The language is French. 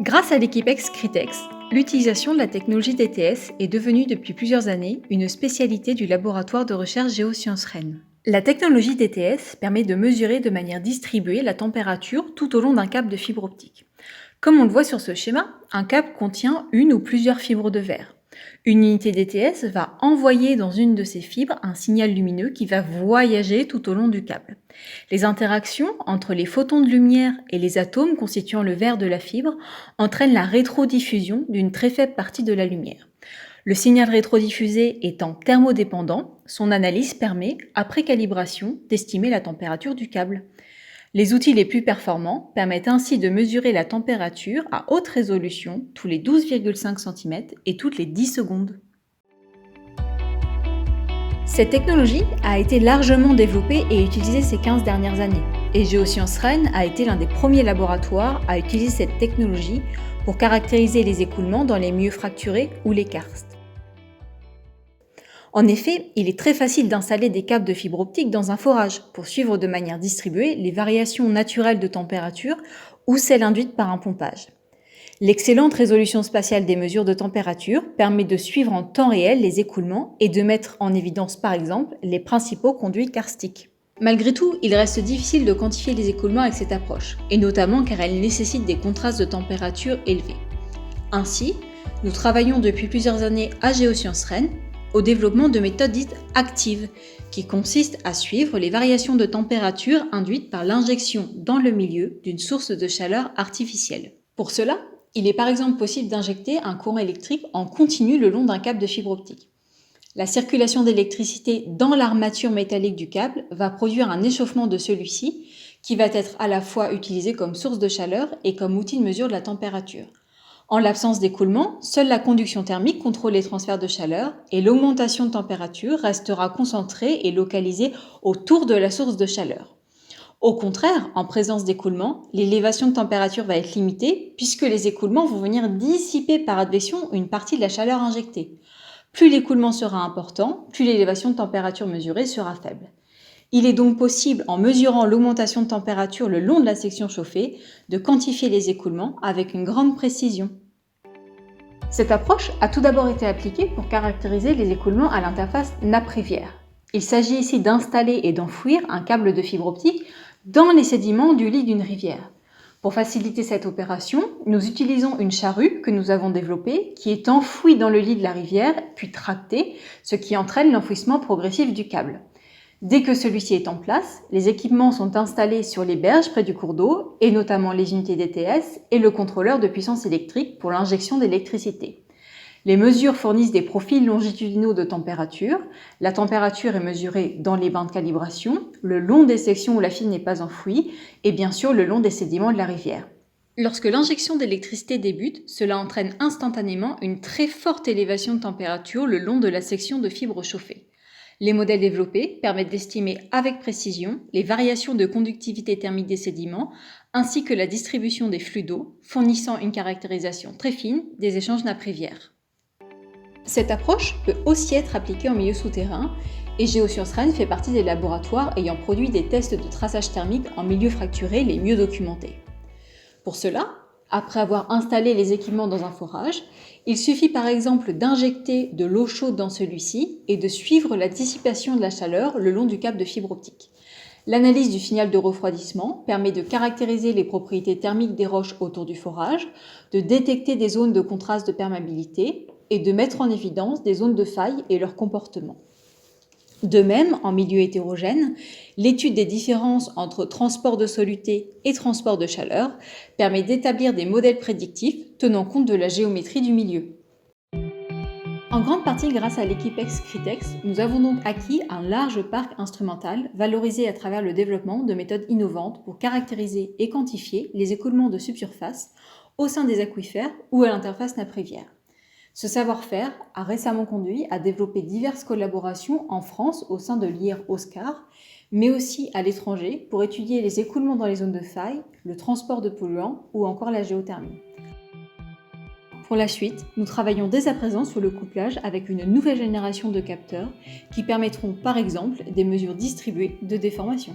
Grâce à l'équipe ex-Critex, l'utilisation de la technologie DTS est devenue depuis plusieurs années une spécialité du laboratoire de recherche Géosciences Rennes. La technologie DTS permet de mesurer de manière distribuée la température tout au long d'un câble de fibre optique. Comme on le voit sur ce schéma, un câble contient une ou plusieurs fibres de verre. Une unité DTS va envoyer dans une de ces fibres un signal lumineux qui va voyager tout au long du câble. Les interactions entre les photons de lumière et les atomes constituant le verre de la fibre entraînent la rétrodiffusion d'une très faible partie de la lumière. Le signal rétrodiffusé étant thermodépendant, son analyse permet, après calibration, d'estimer la température du câble. Les outils les plus performants permettent ainsi de mesurer la température à haute résolution tous les 12,5 cm et toutes les 10 secondes. Cette technologie a été largement développée et utilisée ces 15 dernières années, et Géosciences Rennes a été l'un des premiers laboratoires à utiliser cette technologie pour caractériser les écoulements dans les milieux fracturés ou les karstes. En effet, il est très facile d'installer des câbles de fibre optique dans un forage pour suivre de manière distribuée les variations naturelles de température ou celles induites par un pompage. L'excellente résolution spatiale des mesures de température permet de suivre en temps réel les écoulements et de mettre en évidence par exemple les principaux conduits karstiques. Malgré tout, il reste difficile de quantifier les écoulements avec cette approche, et notamment car elle nécessite des contrastes de température élevés. Ainsi, nous travaillons depuis plusieurs années à Géosciences Rennes au développement de méthodes dites actives, qui consistent à suivre les variations de température induites par l'injection dans le milieu d'une source de chaleur artificielle. Pour cela, il est par exemple possible d'injecter un courant électrique en continu le long d'un câble de fibre optique. La circulation d'électricité dans l'armature métallique du câble va produire un échauffement de celui-ci qui va être à la fois utilisé comme source de chaleur et comme outil de mesure de la température. En l'absence d'écoulement, seule la conduction thermique contrôle les transferts de chaleur et l'augmentation de température restera concentrée et localisée autour de la source de chaleur. Au contraire, en présence d'écoulement, l'élévation de température va être limitée puisque les écoulements vont venir dissiper par advection une partie de la chaleur injectée. Plus l'écoulement sera important, plus l'élévation de température mesurée sera faible. Il est donc possible, en mesurant l'augmentation de température le long de la section chauffée, de quantifier les écoulements avec une grande précision. Cette approche a tout d'abord été appliquée pour caractériser les écoulements à l'interface nappe-rivière. Il s'agit ici d'installer et d'enfouir un câble de fibre optique dans les sédiments du lit d'une rivière. Pour faciliter cette opération, nous utilisons une charrue que nous avons développée qui est enfouie dans le lit de la rivière puis tractée, ce qui entraîne l'enfouissement progressif du câble. Dès que celui-ci est en place, les équipements sont installés sur les berges près du cours d'eau, et notamment les unités DTS et le contrôleur de puissance électrique pour l'injection d'électricité. Les mesures fournissent des profils longitudinaux de température. La température est mesurée dans les bains de calibration, le long des sections où la fibre n'est pas enfouie, et bien sûr le long des sédiments de la rivière. Lorsque l'injection d'électricité débute, cela entraîne instantanément une très forte élévation de température le long de la section de fibre chauffée. Les modèles développés permettent d'estimer avec précision les variations de conductivité thermique des sédiments ainsi que la distribution des flux d'eau, fournissant une caractérisation très fine des échanges nappe-rivière. Cette approche peut aussi être appliquée en milieu souterrain et Géosciences Rennes fait partie des laboratoires ayant produit des tests de traçage thermique en milieu fracturé les mieux documentés. Pour cela, après avoir installé les équipements dans un forage, il suffit par exemple d'injecter de l'eau chaude dans celui-ci et de suivre la dissipation de la chaleur le long du câble de fibre optique. L'analyse du signal de refroidissement permet de caractériser les propriétés thermiques des roches autour du forage, de détecter des zones de contraste de perméabilité et de mettre en évidence des zones de faille et leur comportement. De même, en milieu hétérogène, l'étude des différences entre transport de soluté et transport de chaleur permet d'établir des modèles prédictifs tenant compte de la géométrie du milieu. En grande partie grâce à l'équipe ex-Critex, nous avons donc acquis un large parc instrumental valorisé à travers le développement de méthodes innovantes pour caractériser et quantifier les écoulements de subsurface au sein des aquifères ou à l'interface nappe-rivière. Ce savoir-faire a récemment conduit à développer diverses collaborations en France au sein de l'IR-OSCAR, mais aussi à l'étranger pour étudier les écoulements dans les zones de faille, le transport de polluants ou encore la géothermie. Pour la suite, nous travaillons dès à présent sur le couplage avec une nouvelle génération de capteurs qui permettront par exemple des mesures distribuées de déformation.